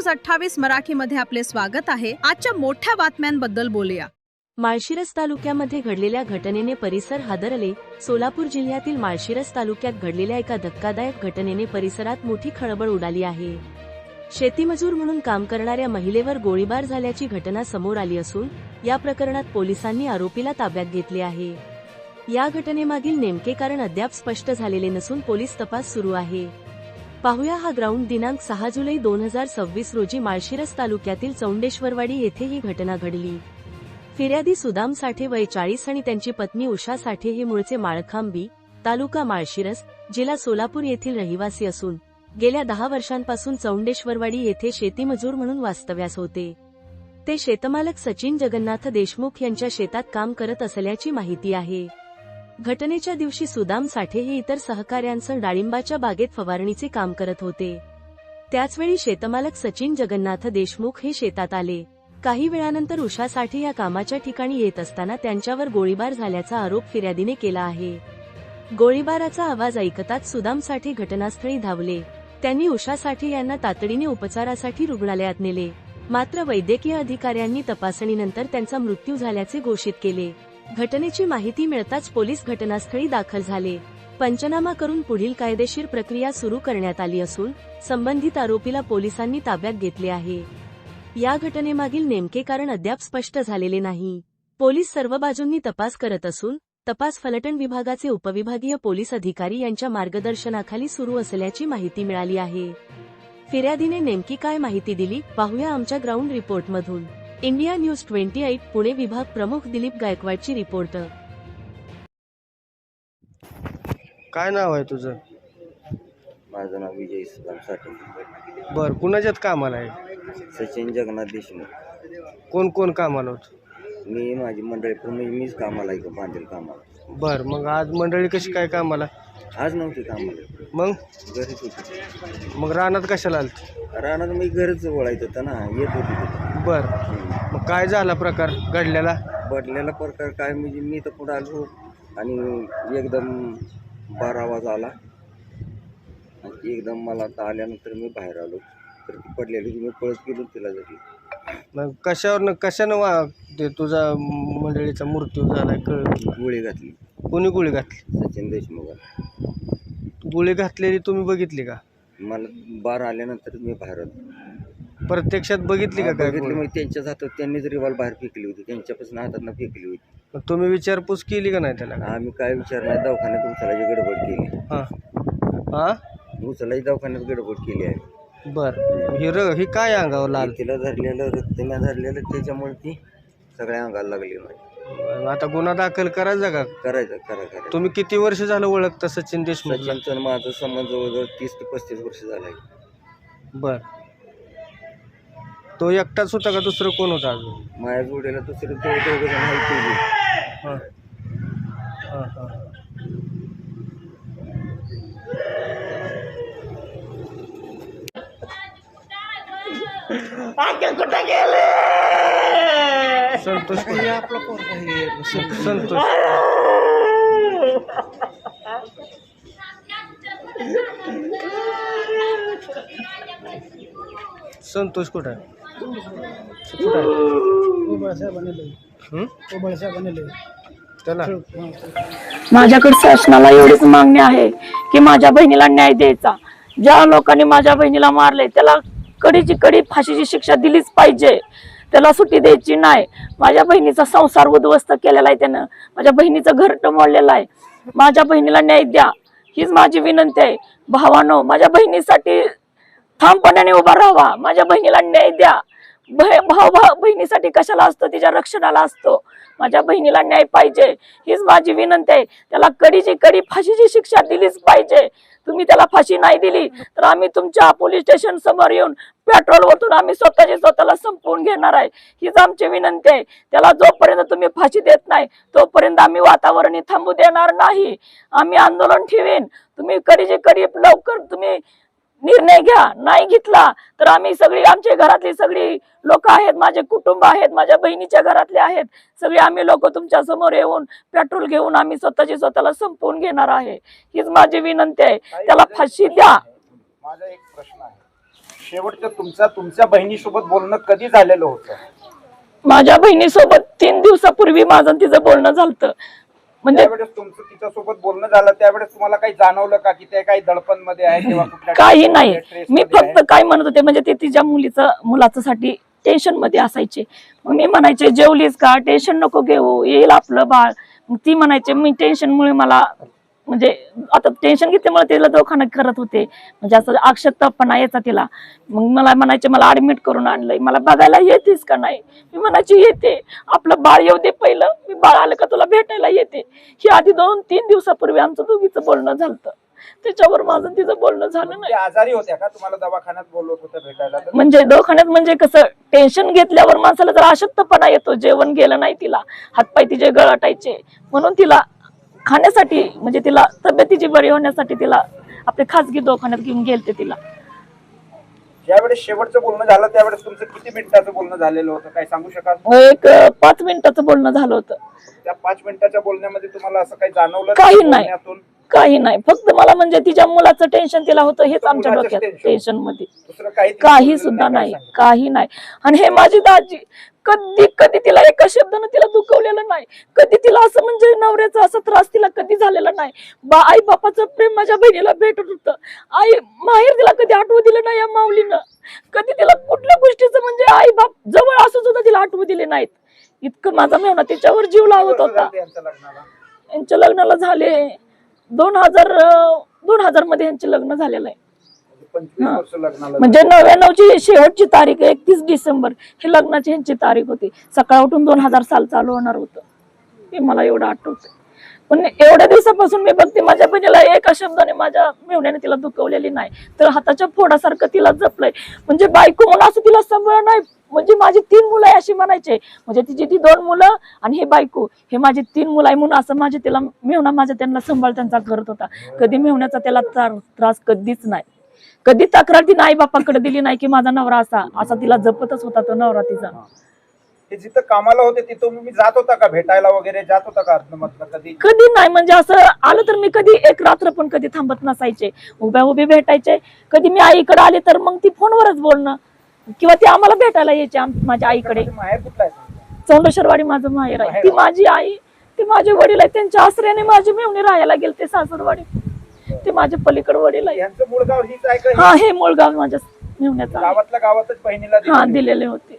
News 28 मराठीमध्ये आपले स्वागत आहे। आजच्या मोठ्या बातम्यांबद्दल बोलूया। माळशिरस तालुक्यामध्ये घडलेल्या घटनेने परिसर हादरले। सोलापूर जिल्ह्यातील माळशिरस तालुक्यात घडलेल्या एका धक्कादायक घटनेने परिसरात मोठी खळबळ उडाली आहे। शेतीमजूर म्हणून काम करणाऱ्या महिलेवर गोळीबार झाल्याची घटना समोर आली असून या प्रकरणात पोलिसांनी आरोपीला ताब्यात घेतले आहे। या घटनेमागील नेमके कारण अद्याप स्पष्ट झालेले नसून पोलीस तपास सुरू आहे। पाहूया हा ग्राउंड। दिनांक 6 जुलै 2026 रोजी माळशिरस तालुक्यातील चौंडेश्वरवाडी येथे ही घटना घडली। फिर्यादी सुदाम साठे वय 40 आणि त्यांची पत्नी उषा साठे हे मूळचे माळखांबी, तालुका माळशिरस, जिल्हा सोलापूर येथील रहिवासी असून गेल्या 10 वर्षांपासून चौंडेश्वरवाडी येथे शेतीमजूर म्हणून वास्तव्यास होते। ते शेतमालक सचिन जगन्नाथ देशमुख यांच्या शेतात काम करत असल्याची माहिती आहे। घटनेच्या दिवशी सुदाम साठे हे इतर सहकाऱ्यांसह डाळिंबाच्या बागेत फवारणीचे काम करत होते। त्याचवेळी शेतमालक सचिन जगन्नाथ देशमुख हे शेतात आले। काही वेळानंतर उषा साठे या कामाच्या ठिकाणी येत असताना त्यांच्यावर गोळीबार झाल्याचा आरोप फिर्यादीने केला आहे। गोळीबाराचा आवाज ऐकताच सुदाम साठे घटनास्थळी धावले। त्यांनी उषा साठे यांना तातडीने उपचारासाठी रुग्णालयात नेले, मात्र वैद्यकीय अधिकाऱ्यांनी तपासणीनंतर त्यांचा मृत्यू झाल्याचे घोषित केले। घटनेची माहिती मिळताच पोलीस घटनास्थळी दाखल झाले। पंचनामा करून पुढील कायदेशीर प्रक्रिया सुरू करण्यात आली असून संबंधित आरोपीला पोलिसांनी ताब्यात घेतले आहे। या घटनेमागील नेमके कारण अद्याप स्पष्ट झालेले नाही। पोलीस सर्व बाजूंनी तपास करत असून तपास फलटण विभागाचे उपविभागीय पोलीस अधिकारी यांच्या मार्गदर्शनाखाली सुरू असल्याची माहिती मिळाली आहे। फिर्यादीने नेमकी काय माहिती दिली पाहूया आमच्या ग्राउंड रिपोर्टमधून। इंडिया न्यूज 28 पुणे विभाग प्रमुख दिलीप गायकवाडची रिपोर्ट। काय नाव आहे तुझं? माझं नाव विजय सुदाम साठे। बर, कुणाच्यात कामाला आहे? सचिन जगन्नाथ देशमुख। कोण कोण कामाला होत? मी माझी मंडळी पूर्ण मीच कामाला आहे, बांधेल कामाला। बर, मग आज मंडळी कशी काय कामाला? आज नव्हती कामाला, मग घरीच होती। मग रानात कशाला आलती? रानात मी घरच ओळायचं होतं ना, येत होती तिथे। बर, मग काय झाला प्रकार घडलेला? बदलेला प्रकार काय म्हणजे मी तर पुढे आलो आणि एकदम बार आवाज आला आणि एकदम मला आता आल्यानंतर मी बाहेर आलो तर ती पडलेली मी पळत गेलो तिला जरी। मग कशानं ते तुझा मंडळीचा मृत्यू झालाय कळलं? गोळी घातली। कोणी गोळी घातली? सचिन देशमुख। गोळी घातलेली तुम्ही बघितली का? मला बार आल्यानंतर मी बाहेर आलो। प्रत्यक्षात बघितली का? काय बघितली, मग त्यांच्याच हातात त्यांनीच रिव्हॉल्वर बाहेर फेकली होती, त्यांच्यापासून हातातनं फेकली होती। मग तुम्ही विचारपूस केली का नाही त्याला? आम्ही काय विचार नाही, दवाखान्यात उचलायची गडबड केली। हा, उचलायची दवाखान्यात गडबड केली आहे। बर, ही काय अंगावर लाल? तिला धरलेलं रक्तम्या धरलेलं त्याच्यामुळे ती सगळ्या अंगाला लागली नाही। आता गुन्हा दाखल करायचा का? करायचं। तुम्ही किती वर्ष झालं ओळखता सचिन देशमुख? सचिनचं माझं संबंध जवळजवळ 30 ते 35 वर्ष झालं आहे। बर, तो एकटाच होता का दुसरं कोण होता अजून? माझ्या जोडीला दुसरे दोघं जण आहेत। हां हां हां, कुठे गेले? संतोष संतोष संतोष कुठं आहे? त्याला माझ्याकडे शासनाला एवढीच मागणी आहे की माझ्या बहिणीला न्याय द्यायचा। ज्या लोकांनी माझ्या बहिणीला मारले त्याला कडीची कडी फाशीची शिक्षा दिलीच पाहिजे, त्याला सुट्टी द्यायची नाही। माझ्या बहिणीचा संसार उद्ध्वस्त केलेला आहे त्यानं, माझ्या बहिणीचं घर मोडलेलं आहे। माझ्या बहिणीला न्याय द्या हीच माझी विनंती आहे। भावानो, माझ्या बहिणीसाठी ठामपणाने उभा राहावा, माझ्या बहिणीला न्याय द्या। भाऊ बहिणीसाठी कशाला असतो, तिच्या रक्षणाला असतो। माझ्या बहिणीला न्याय पाहिजे हीच माझी विनंती आहे। त्याला कडीची कडी फाशीची शिक्षा दिलीच पाहिजे। तुम्ही त्याला फाशी नाही दिली तर आम्ही तुमच्या पोलीस स्टेशन समोर येऊन पेट्रोल ओतून आम्ही स्वतःला संपवून घेणार आहे, हीच आमची विनंती आहे। त्याला जोपर्यंत तुम्ही फाशी देत नाही तोपर्यंत आम्ही वातावरण थांबू देणार नाही, आम्ही आंदोलन ठेवीन। तुम्ही कडीची कडी लवकर तुम्ही निर्णय घ्या, नाही घेतला तर आम्ही सगळी आमच्या घरातली सगळी लोक आहेत, माझे कुटुंब आहेत, माझ्या बहिणीच्या घरातले आहेत, सगळे आम्ही लोक तुमच्या समोर येऊन पेट्रोल घेऊन आम्ही स्वतःला संपवून घेणार आहे, हीच माझी विनंती आहे। त्याला फाशी द्या। माझा एक प्रश्न आहे, शेवटचं तुमच्या बहिणीसोबत बोलणं कधी झालेलं होतं? माझ्या बहिणीसोबत 3 दिवसापूर्वी माझं आणि तिचं बोलणं झालं. म्हणजे त्यावेळेस तुमचं तिच्यासोबत बोलणं झालं त्यावेळेस तुम्हाला काही जाणवलं का की ते काही दडपण मध्ये आहे किंवा कुठल्या काही नाही. stress मी मध्ये फक्त काय म्हणत होते म्हणजे ते तिच्या मुलासाठी टेन्शन मध्ये असायचे. मग मी म्हणायचे जेवलीस का, टेन्शन नको घेऊ, येईल आपलं बाळ. मग ती म्हणायचे मी टेन्शनमुळे मला म्हणजे आता टेन्शन घेतल्यामुळे तिला दवाखान्यात करत होते, म्हणजे असं अशक्तपणा यायचा तिला. मग मला म्हणायचे मला ऍडमिट करून आणलंय, मला बघायला येतेस का नाही. मी म्हणायची येते, आपलं बाळ येऊ दे पहिलं, मी बाळ आलं का तुला भेटायला येते. ही आधी 2-3 दिवसापूर्वी आमचं दोघीचं बोलणं झालं, त्याच्यावर माझं तिचं बोलणं झालं नाही. त्या आजारी होत्या का तुम्हाला दवाखान्यात बोलवत होत्या भेटायला? तर म्हणजे दवाखान्यात म्हणजे कसं टेन्शन घेतल्यावर माणसाला जर अशक्तपणा येतो, जेवण गेलं नाही तिला, हातपाय तिचे गळाटायचे, म्हणून तिला खाण्यासाठी म्हणजे तिला तब्येतीची बरी होण्यासाठी तिला आपल्या खासगी दवाखान्यात घेऊन गेलते तिला. ज्यावेळेस शेवटचं बोलणं झालं त्यावेळेस तुमचं किती मिनिटाचं बोलणं झालेलं होतं काय सांगू शकाल? एक 5 मिनिटाचं बोलणं झालं होतं. त्या 5 मिनिटाच्या बोलण्यामध्ये तुम्हाला असं काही जाणवलं काही का नाही. बोलण्यातून? काही नाही, फक्त मला म्हणजे तिच्या मुलाचं टेन्शन तिला होतं हेच आमच्या मुलाचंच डोक्यात tension. टेन्शन मध्ये दुसरं काही काही सुद्धा नाही, काही नाही. आणि हे माझी दाजी कधी कधी तिला एका शब्दानं तिला दुखवलेलं नाही, कधी तिला असं म्हणजे नवऱ्याचा असा त्रास तिला कधी झालेला नाही. आई बापाचं प्रेम माझ्या बहिणीला भेटत होतं. आई माहेर तिला कधी आठवू दिलं नाही या माऊलीनं. कधी तिला कुठल्या गोष्टीचं म्हणजे आई बाप जवळ असं सुद्धा तिला आठवू दिले नाहीत. इतकं माझा मेवना तिच्यावर जीव लावत होता. यांच्या लग्नाला झाले 2000 मध्ये यांचे लग्न झालेलं आहे. 25 वर्ष लग्नाला म्हणजे 99ची शेवटची तारीख 31 डिसेंबर हे लग्नाची ह्यांची तारीख होती. सकाळ उठून 2000 साल चालू होणार होतं, हे मला एवढं आठवतं. पण एवढ्या दिवसापासून मी बघते माझ्या बहिणीला एका शब्दाने माझ्या मेवण्याने तिला दुखवलेली नाही, तर हाताच्या फोडासारखं तिला जपलंय. म्हणजे बायको म्हणून असं तिला सांभाळ नाही. म्हणजे माझी 3 मुलं आहे अशी म्हणायचे, म्हणजे तिची ती 2 मुलं आणि हे बायको, हे माझी 3 मुलं आहे म्हणून असं माझे तिला मेवणा माझ्या त्यांना सांभाळ त्यांचा करत होता. कधी मेवण्याचा त्याला त्रास कधीच नाही, कधी तक्रार तिने आई बापाकडे दिली नाही की माझा नवरा असा तिला जपतच होता तो नवरा तिचा. ते जिथं कामाला होते तिथं तुम्ही जात होता का भेटायला वगैरे जात होता का मतलब कधी? कधी नाही, म्हणजे असं आलं तर मी कधी एक रात्र पण कधी थांबत नसायचे, उभ्या उभे भेटायचे. कधी मी आईकडे आले तर मग ती फोनवरच बोलणं किंवा ती आम्हाला भेटायला यायची माझ्या आईकडे. माहेर कुठला आहे? चौंडेश्वरवाडी माझं माहेर आहे. ती माझी आई, ते माझे वडील आहेत, त्यांच्या आश्रयाने माझे मेवणे राहायला गेले ते सासरवाडी. ते माझे पलीकडे वडील आहे. यांचं मूळ गाव हीच आहे का? हा, हे मूळ गाव माझ्या मेवण्याचं आहे. गावातल्या गावातच बहिणीला हा, दिलेले होते.